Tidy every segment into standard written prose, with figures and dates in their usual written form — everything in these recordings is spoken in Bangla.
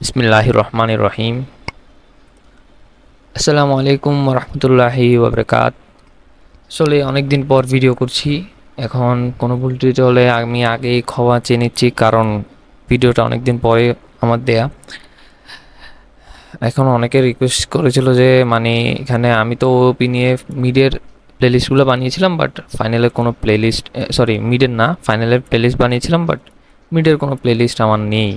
বিসমিল্লাহির রহমানির রহিম। আসসালামু আলাইকুম রহমতুল্লাহি ওবরকাত। আসলে অনেকদিন পর ভিডিও করছি। এখন কোনো ভুল ত্রুটি হলে আমি আগেই ক্ষমা চেয়ে নিচ্ছি, কারণ ভিডিওটা অনেকদিন পরে আমার দেয়া। এখন অনেকে রিকোয়েস্ট করেছিল যে এখানে আমি তো ওপি নিয়ে মিডের প্লেলিস্টগুলো বানিয়েছিলাম, বাট ফাইনালের কোনো প্লেলিস্ট, সরি মিডের না, ফাইনালের প্লেলিস্ট বানিয়েছিলাম, বাট মিডের কোনো প্লেলিস্ট আমার নেই।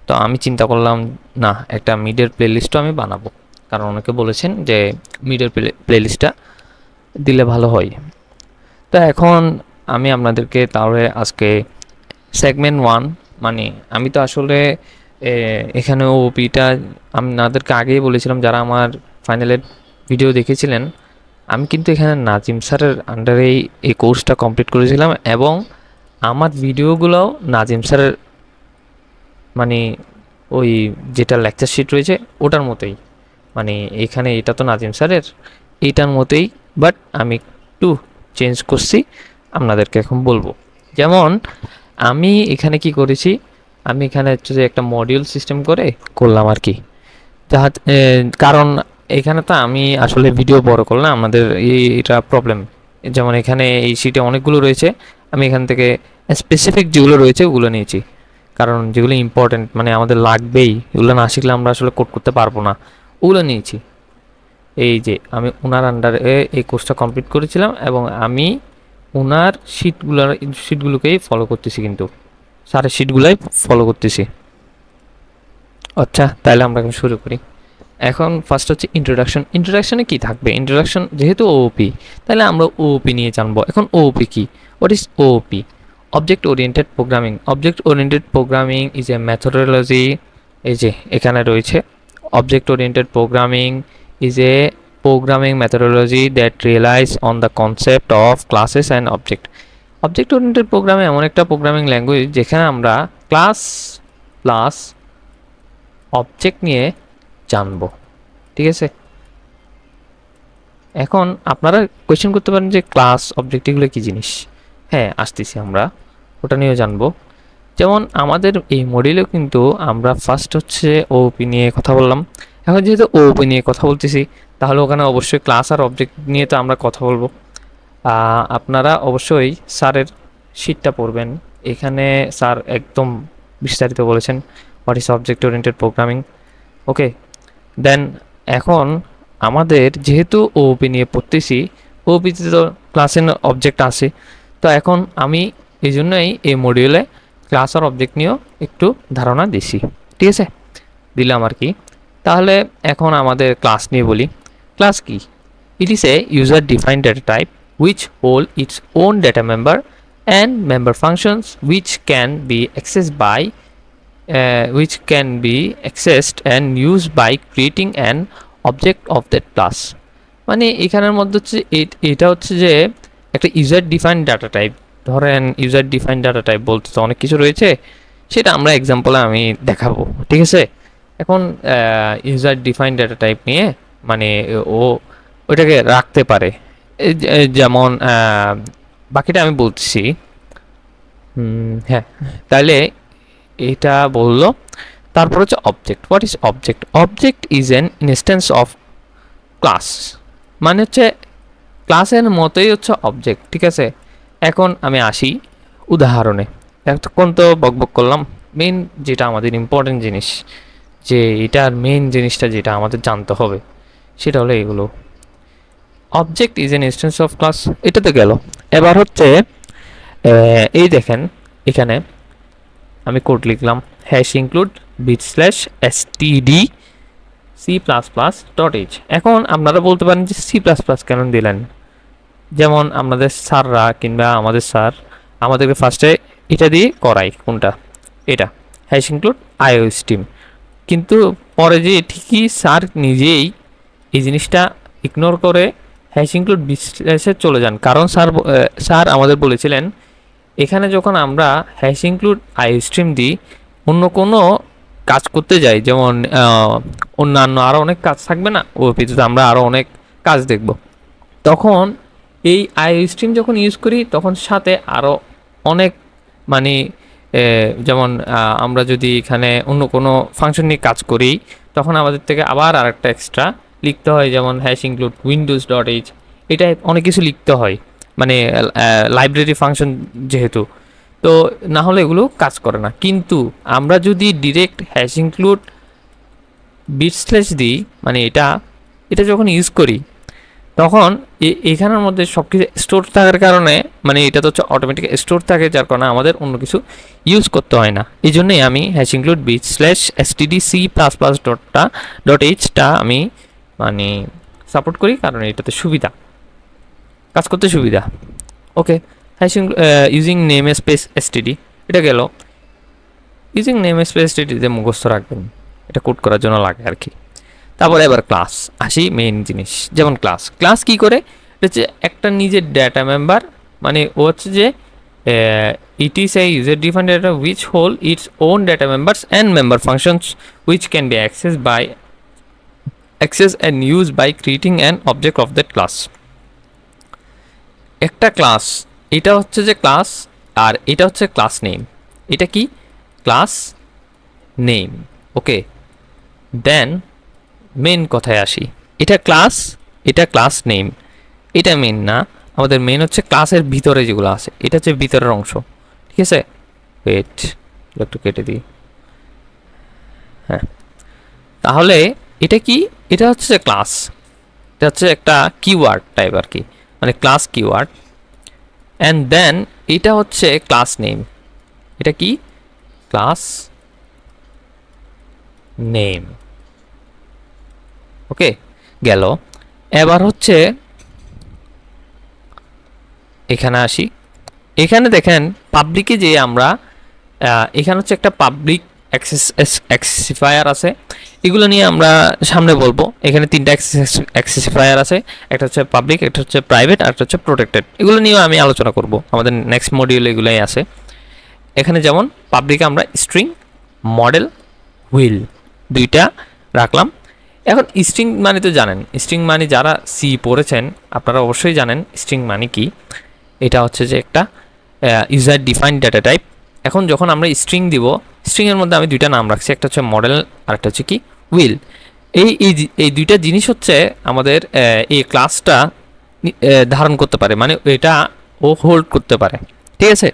তো আমি চিন্তা করলাম, না, একটা মিডের প্লেলিস্টও আমি বানাবো, কারণ অনেকে বলেছেন যে মিডের প্লেলিস্টটা দিলে ভালো হয়। তো এখন আমি আপনাদেরকে তাহলে আজকে সেগমেন্ট ওয়ান, আমি তো আসলে এখানে ওপিটা আপনাদেরকে আগেই বলেছিলাম, যারা আমার ফাইনালের ভিডিও দেখেছিলেন, আমি কিন্তু এখানে নাজিম স্যারের আন্ডারেই এই কোর্সটা কমপ্লিট করেছিলাম, এবং আমার ভিডিওগুলোও নাজিম স্যারের মানে ওই যেটা লেকচার শিট রয়েছে ওটার মতোই। এখানে এটা তো নাজিম স্যারের, এইটার মতোই, বাট আমি একটু চেঞ্জ করছি, আপনাদেরকে এখন বলবো। যেমন আমি এখানে কি করেছি, আমি এখানে হচ্ছে যে একটা মডিউল সিস্টেম করে করলাম আর কি। যাহা কারণ এখানে তো আমি আসলে ভিডিও বড় করলাম, আমাদের এটা প্রবলেম। যেমন এখানে এই শিটে অনেকগুলো রয়েছে, আমি এখান থেকে স্পেসিফিক যেগুলো রয়েছে ওগুলো নিয়েছি, কারণ যেগুলো ইম্পর্টেন্ট আমাদের লাগবেই, এগুলো না শিখলে আমরা আসলে কোড করতে পারবো না, ওগুলো নিয়েছি। এই যে আমি ওনার আন্ডারে এই কোর্সটা কমপ্লিট করেছিলাম, এবং আমি ওনার শিটগুলোকেই ফলো করতেছি, কিন্তু স্যারের শিটগুলোই ফলো করতেছি। আচ্ছা, তাহলে আমরা এখন শুরু করি। এখন ফার্স্ট হচ্ছে ইন্ট্রোডাকশন। ইন্ট্রোডাকশনে কি থাকবে? ইন্ট্রোডাকশন যেহেতু ওওপি, তাহলে আমরা ওওপি নিয়ে জানবো। এখন ওওপি কি? What is OOP? Object oriented programming. Object oriented programming is a methodology, এই যে এখানে রয়েছে, object oriented programming is a programming methodology that realize on the concept of classes and object. Object oriented programming এমন একটা প্রোগ্রামিং ল্যাঙ্গুয়েজ যেখানে আমরা ক্লাস প্লাস অবজেক্ট নিয়ে জানবো, ঠিক আছে? এখন আপনারা কোয়েশ্চেন করতে পারেন যে ক্লাস অবজেক্ট এগুলো কী জিনিস। হ্যাঁ, আসতেছি, আমরা ওটা নিয়েও জানবো। যেমন আমাদের এই মডিউলেও কিন্তু আমরা ফার্স্ট হচ্ছে ওপি নিয়ে কথা বললাম। এখন যেহেতু ওপি নিয়ে কথা বলতেছি, তাহলে ওখানে অবশ্যই ক্লাস আর অবজেক্ট নিয়ে তো আমরা কথা বলবো। আপনারা অবশ্যই স্যারের শিটটা পড়বেন, এখানে স্যার একদম বিস্তারিত বলেছেন what is object oriented programming. Okay, then এখন আমাদের যেহেতু ওপি নিয়ে পড়তেছি, ওপিতে তো ক্লাসের অবজেক্ট আছে, তো এখন আমি এই জন্যই এই মডিউলে ক্লাস আর অবজেক্ট নিয়েও একটু ধারণা দিছি, ঠিক আছে? দিলাম আর কি। তাহলে এখন আমাদের ক্লাস নিয়ে বলি। ক্লাস কি? ইট is a user defined data type which hold its own data member and member functions which can be accessed and used by creating an object of that class। এখানের মধ্যে হচ্ছে এটা হচ্ছে যে একটা ইউজার ডিফাইন্ড ডাটা টাইপ। ধরেন ইউজার ডিফাইন্ড ডাটা টাইপ বলতে তো অনেক কিছু রয়েছে, সেটা আমরা এক্সাম্পলে আমি দেখাবো, ঠিক আছে? এখন ইউজার ডিফাইন্ড ডাটা টাইপ নিয়ে মানে ও ওইটাকে রাখতে পারে, যেমন বাকিটা আমি বলতেছি। হ্যাঁ, তাহলে এটা বললো। তারপর হচ্ছে object. What is object? Object is an instance of class, হচ্ছে ক্লাসের মতোই হচ্ছে অবজেক্ট, ঠিক আছে? এখন আমি আসি উদাহরণে। এতক্ষণ তো বকবক করলাম, মেইন যেটা আমাদের ইম্পর্টেন্ট জিনিস, যে এটার মেইন জিনিসটা যেটা আমাদের জানতে হবে, সেটা হলো এগুলো। Object is an instance of class, এটা তো গেল। এবার হচ্ছে এই দেখেন, এখানে আমি কোড লিখলাম, হ্যাশ ইনক্লুড /std c++.h। এখন আপনারা বলতে পারেন যে C++ কেন দিলেন? যেমন আপনাদের স্যাররা কিংবা আমাদের স্যার আমাদেরকে ফার্স্টে এটা দিয়ে করাই, কোনটা? এটা, হ্যাশ ইনক্লুড IOStream। কিন্তু পরে যে ঠিকই স্যার নিজেই এই জিনিসটা ইগনোর করে হ্যাশ ইনক্লুড বিশ্লেষে চলে যান, কারণ স্যার আমাদের বলেছিলেন এখানে যখন আমরা হ্যাশ ইনক্লুড IOStream দিই, অন্য কোনো কাজ করতে যাই, যেমন অন্যান্য আরও অনেক কাজ থাকবে না, ওপিতে আমরা আরও অনেক কাজ দেখব, তখন এই IOStream যখন ইউজ করি তখন সাথে আরও অনেক যেমন আমরা যদি এখানে অন্য কোনো ফাংশন নিয়ে কাজ করি তখন আমাদের থেকে আবার আরেকটা এক্সট্রা লিখতে হয়, যেমন hash include Windows dot H, এটা অনেক কিছু লিখতে হয়, মানে লাইব্রেরি ফাংশন যেহেতু, তো না হলে এগুলো কাজ করে না। কিন্তু আমরা যদি direct hash include bit slash দিই, মানে এটা যখন ইউজ করি তখন এখানের মধ্যে সব কিছু স্টোর থাকার কারণে, মানে এটা তো হচ্ছে অটোমেটিক স্টোর থাকে, যার কারণে আমাদের অন্য কিছু ইউজ করতে হয় না। এই জন্যই আমি hash include bit slash stdc++ dot এইচটা আমি মানে সাপোর্ট করি, কারণ এটাতে সুবিধা, কাজ করতে সুবিধা। Okay, hash using namespace std, এটা গেল। ইউজিং নেম স্পেস std যে মুখস্থ রাখবেন, এটা কোড করার জন্য লাগে আর কি। তারপরে এবার ক্লাস আসি, মেইন জিনিস। যেমন ক্লাস কি করে, এটা হচ্ছে একটা নিজের ডেটা মেম্বার, মানে ও হচ্ছে যে it is a user defined data which hold its own data members and member functions which can be access and use by creating an object of that class. একটা ক্লাস, এটা হচ্ছে যে ক্লাস, আর এটা হচ্ছে ক্লাস নেম। এটা কি ক্লাস নেম। ওকে, দেন মেন কথায় আসি। এটা ক্লাস নেম, এটা মেন না, আমাদের মেন হচ্ছে ক্লাসের ভিতরে যেগুলো আছে, এটা হচ্ছে ভিতরের অংশ। ঠিক আছে, ওয়েট একটু কেটে দিই। হ্যাঁ, তাহলে এটা কি, এটা হচ্ছে ক্লাস, এটা হচ্ছে একটা কিওয়ার্ড টাইপ আর কি, মানে ক্লাস কিওয়ার্ড। অ্যান্ড দেন এটা হচ্ছে ক্লাস নেম, এটা কি ক্লাস নেম। ওকে, গেল। এবার হচ্ছে এখানে আসি। এখানে দেখেন পাবলিকে যে আমরা এখানে হচ্ছে একটা পাবলিক অ্যাক্সেসিফায়ার আছে, এগুলো নিয়ে আমরা সামনে বলবো। এখানে তিনটা অ্যাক্সেসিফায়ার আছে, একটা হচ্ছে পাবলিক, একটা হচ্ছে প্রাইভেট, আর একটা হচ্ছে প্রোটেক্টেড। এগুলো নিয়েও আমি আলোচনা করব, আমাদের নেক্সট মডিউলে এগুলোই আছে। এখানে যেমন পাবলিকে আমরা স্ট্রিং, মডেল, হুইল দুইটা রাখলাম। এখন স্ট্রিং মানে তো জানেন, স্ট্রিং মানে যারা সি পড়েছেন আপনারা অবশ্যই জানেন স্ট্রিং মানে কি। এটা হচ্ছে যে একটা ইউজার ডিফাইন্ড ডেটা টাইপ। এখন যখন আমরা স্ট্রিং দিব, স্ট্রিংয়ের মধ্যে আমি দুইটা নাম রাখছি, একটা হচ্ছে মডেল আর একটা হচ্ছে কি হুইল। এই দুইটা জিনিস হচ্ছে আমাদের এই ক্লাসটা ধারণ করতে পারে, মানে এটা ও হোল্ড করতে পারে, ঠিক আছে,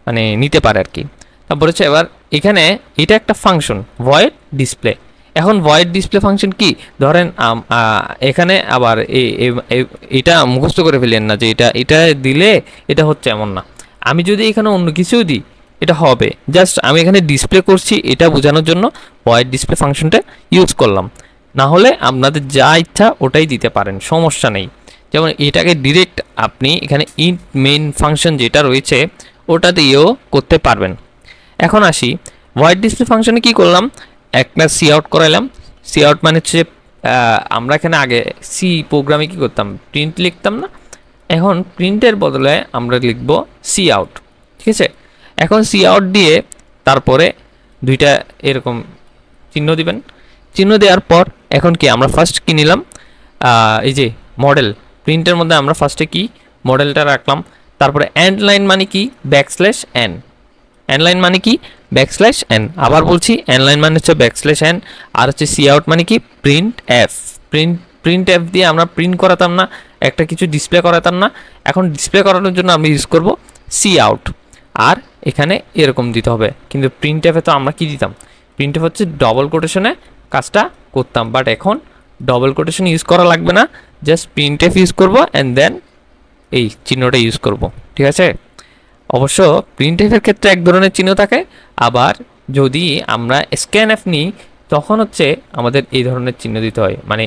মানে নিতে পারে আর কি। তারপর হচ্ছে এবার এখানে এটা একটা ফাংশন ভয়েড ডিসপ্লে। এখন ভয়েড ডিসপ্লে ফাংশন কি, ধরেন এখানে আবার এটা মুখস্থ করে ফেলেন না যে এটা দিলে এটা হচ্ছে, এমন না। আমি যদি এখানে অন্য কিছু দিই এটা হবে, জাস্ট আমি এখানে ডিসপ্লে করছি এটা বোঝানোর জন্য ভয়েড ডিসপ্লে ফাংশনটা ইউজ করলাম। না হলে আপনাদের যা ইচ্ছা ওটাই দিতে পারেন, সমস্যা নেই। যেমন এটাকে ডিরেক্ট আপনি এখানে ইন্ট মেইন ফাংশন যেটা রয়েছে ওটা দিয়েও করতে পারবেন। এখন আসি ভয়েড ডিসপ্লে ফাংশনে কি করলাম, একটা সি আউট করাইলাম। সি আউট মানে হচ্ছে আমরা এখানে আগে সি প্রোগ্রামে কি করতাম, প্রিন্ট লিখতাম না, এখন প্রিন্টের বদলে আমরা লিখব সি আউট। ঠিক আছে, এখন সি আউট দিয়ে তারপরে দুইটা এরকম চিহ্ন দিবেন। চিহ্ন দেওয়ার পর এখন কি আমরা ফার্স্ট কি নিলাম, এই যে মডেল, প্রিন্টের মধ্যে আমরা ফার্স্টে কি মডেলটা রাখলাম। তারপরে এন্ড লাইন মানে কি ব্যাকস্ল্যাশ এন, এন্ড লাইন মানে কি ব্যাকস্ল্যাশ এন। আবার বলছি এন্ড লাইন মানে হচ্ছে ব্যাকস্ল্যাশ এন। আর হচ্ছে সি আউট মানে কি প্রিন্ট এফ। প্রিন্ট এফ দিয়ে আমরা প্রিন্ট করাতাম না, একটা কিছু ডিসপ্লে করাতাম না, এখন ডিসপ্লে করানোর জন্য আমরা ইউজ করব সি আউট। আর এখানে এরকম দিতে হবে, কিন্তু প্রিন্ট এফে তো আমরা কি দিতাম, প্রিন্ট এফ হচ্ছে ডবল কোটেশনে কাজটা করতাম, বাট এখন ডবল কোটেশন ইউজ করা লাগবে না, জাস্ট প্রিন্ট এফ ইউজ করবো অ্যান্ড দেন এই চিহ্নটা ইউজ করব। ঠিক আছে, অবশ্য প্রিন্ট এফের ক্ষেত্রে এক ধরনের চিহ্ন থাকে, আবার যদি আমরা স্ক্যান এফ নিই তখন হচ্ছে আমাদের এই ধরনের চিহ্ন দিতে হয়, মানে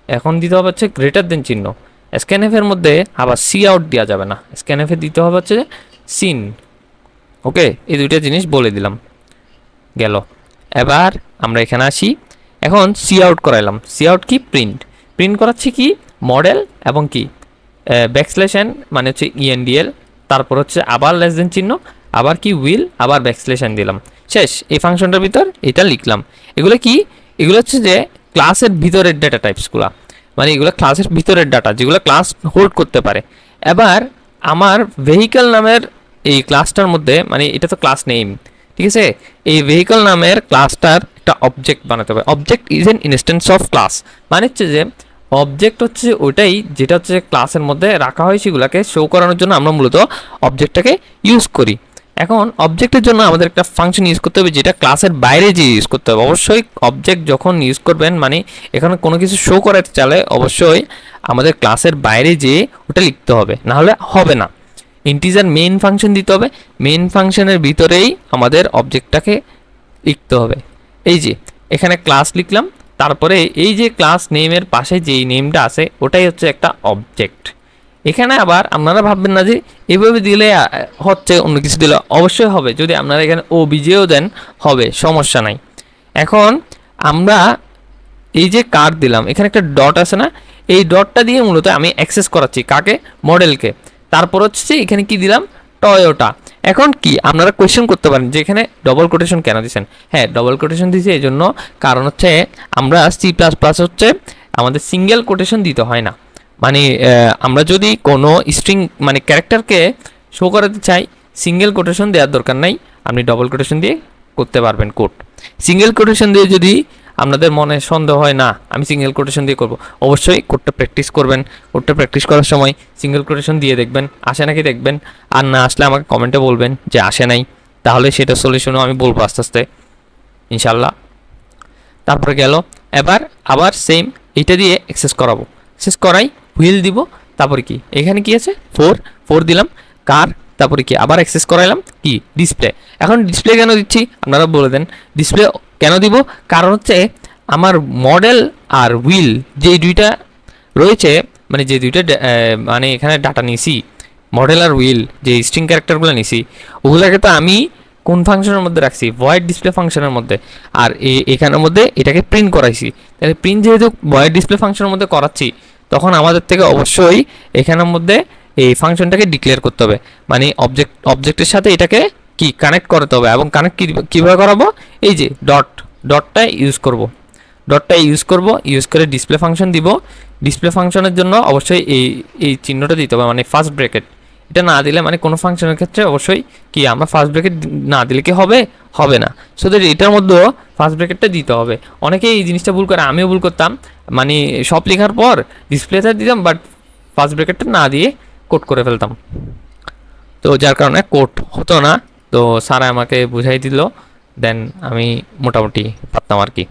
এখন দিতে হবে হচ্ছে গ্রেটার দেন চিহ্ন। স্ক্যান এফের মধ্যে আবার সি আউট দেওয়া যাবে না, স্ক্যান এফে দিতে হবে হচ্ছে সিন। ওকে, এই দুইটা জিনিস বলে দিলাম, গেল। এবার আমরা এখানে আসি, এখন সি আউট করাইলাম। সি আউট কি প্রিন্ট করাচ্ছি কি মডেল এবং কি ব্যাকস্ল্যাশ এন মানে হচ্ছে ইএনডিএল, তারপর হচ্ছে আবার লেস দেন চিহ্ন, আবার কি হুইল, আবার ব্যাকস্ল্যাশ এন দিলাম, শেষ। এই ফাংশনটার ভিতর এটা লিখলাম। এগুলো কি, এগুলো হচ্ছে যে ক্লাসের ভিতরের ডেটা টাইপসগুলো, মানে এগুলো ক্লাসের ভিতরের ডাটা যেগুলো ক্লাস হোল্ড করতে পারে। এবার আমার ভেহিকল নামের এই ক্লাসটার মধ্যে, মানে এটা তো ক্লাস নেম, ঠিক আছে। এই ভেহিকল নামের ক্লাসটার একটা অবজেক্ট বানাতে হবে। Object is an instance of class, মানে হচ্ছে যে অবজেক্ট হচ্ছে ওইটাই যেটা হচ্ছে ক্লাসের মধ্যে রাখা হয়, সেগুলোকে শো করানোর জন্য আমরা মূলত অবজেক্টটাকে ইউজ করি। এখন অবজেক্টের জন্য আমাদের একটা ফাংশন ইউজ করতে হবে যেটা ক্লাসের বাইরে যে ইউজ করতে হবে। অবশ্যই অবজেক্ট যখন ইউজ করবেন, মানে এখানে কোনো কিছু শো করাতে চাইলে অবশ্যই আমাদের ক্লাসের বাইরে যে ওটা লিখতে হবে, না হলে হবে না। ইন্টিজার মেইন ফাংশন দিতে হবে, মেইন ফাংশনের ভিতরেই আমাদের অবজেক্টটাকে লিখতে হবে। এই যে এখানে ক্লাস লিখলাম, তারপরে এই যে ক্লাস নেমের পাশে যেই নেমটা আছে ওটাই হচ্ছে একটা অবজেক্ট। এখানে আবার আপনারা ভাববেন না যে এভাবে দিলে হচ্ছে, অন্য কিছু দিলে অবশ্যই হবে। যদি আপনারা এখানে ওবিজেও দেন হবে, সমস্যা নাই। এখন আমরা এই যে কার দিলাম, এখানে একটা ডট আছে না, এই ডটটা দিয়ে মূলত আমি অ্যাক্সেস করাচ্ছি কাকে, মডেলকে। তারপর হচ্ছে এখানে কি দিলাম, টয়োটা। এখন কি আপনারা কোয়েশ্চেন করতে পারেন যে এখানে ডবল কোটেশন কেন দিচ্ছেন। হ্যাঁ, ডবল কোটেশন দিয়েছি এই জন্য, কারণ হচ্ছে আমরা C++ হচ্ছে আমাদের সিঙ্গেল কোটেশন দিতে হয় না। মানে আমরা যদি কোনো স্ট্রিং মানে ক্যারেক্টারকে শো করাতে চাই, সিঙ্গেল কোটেশন দেওয়ার দরকার নাই, আপনি ডবল কোটেশন দিয়ে করতে পারবেন কোড। সিঙ্গেল কোটেশন দিয়ে যদি আপনাদের মনে সন্দেহ হয় না আমি সিঙ্গেল কোটেশন দিয়ে করব, অবশ্যই কোডটা প্র্যাকটিস করবেন। কোডটা প্র্যাকটিস করার সময় সিঙ্গেল কোটেশন দিয়ে দেখবেন আসে নাকি দেখবেন, আর না আসলে আমাকে কমেন্টে বলবেন যে আসে নাই, তাহলে সেটা সলিউশনও আমি বলবো আস্তে আস্তে ইনশাল্লাহ। তারপরে গেল, এবার আবার সেম এইটা দিয়ে অ্যাক্সেস করাবো। অ্যাক্সেস করাই হুইল দিব, তারপরে কি এখানে কি আছে 4 দিলাম, কার, তারপরে কি আবার অ্যাক্সেস করাইলাম কি ডিসপ্লে। এখন ডিসপ্লে কেন দিচ্ছি আপনারা বলে দেন, ডিসপ্লে কেন দিব, কারণ হচ্ছে আমার মডেল আর হুইল যে দুইটা রয়েছে, মানে যে দুইটা মানে এখানে ডাটা নিছি, মডেল আর হুইল যে স্ট্রিং ক্যারেক্টারগুলো নিছি, ওগুলোকে তো আমি কোন ফাংশনের মধ্যে রাখছি, ভয়েড ডিসপ্লে ফাংশনের মধ্যে। আর এখানের মধ্যে এটাকে প্রিন্ট করাইছি। তাহলে প্রিন্ট যেহেতু ভয়েড ডিসপ্লে ফাংশনের মধ্যে করাচ্ছি, তখন আমাদের থেকে অবশ্যই এখানের মধ্যে এই ফাংশনটাকে ডিক্লেয়ার করতে হবে, মানে অবজেক্টের সাথে এটাকে কি কানেক্ট করতে হবে। এবং কানেক্ট কীভাবে করাবো, এই যে ডটটা ইউজ করব, ইউজ করে ডিসপ্লে ফাংশন দিব। ডিসপ্লে ফাংশনের জন্য অবশ্যই এই চিহ্নটা দিতে হবে, মানে ফার্স্ট ব্র্যাকেট। এটা না দিলে মানে কোনো ফাংশনের ক্ষেত্রে অবশ্যই কি আমরা ফার্স্ট ব্র্যাকেট না দিলে কি হবে না। সো এটার মধ্যেও ফার্স্ট ব্র্যাকেটটা দিতে হবে। অনেকেই এই জিনিসটা ভুল করে, আমিও ভুল করতাম, মানে সব লেখার পর ডিসপ্লেটা দিতাম বাট ফার্স্ট ব্র্যাকেটটা না দিয়ে কোড করে ফেলতাম, তো যার কারণে কোড হতো না। তো স্যার আমাকে বুঝাই দিল, দেন আমি মোটামুটি পারতাম আর কি।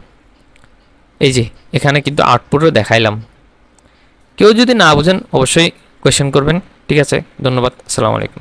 এই যে এখানে কিন্তু আউটপুটও দেখাইলাম। কেউ যদি না বুঝেন অবশ্যই কোয়েশ্চেন করবেন। ঠিক আছে, ধন্যবাদ, আসসালামু আলাইকুম।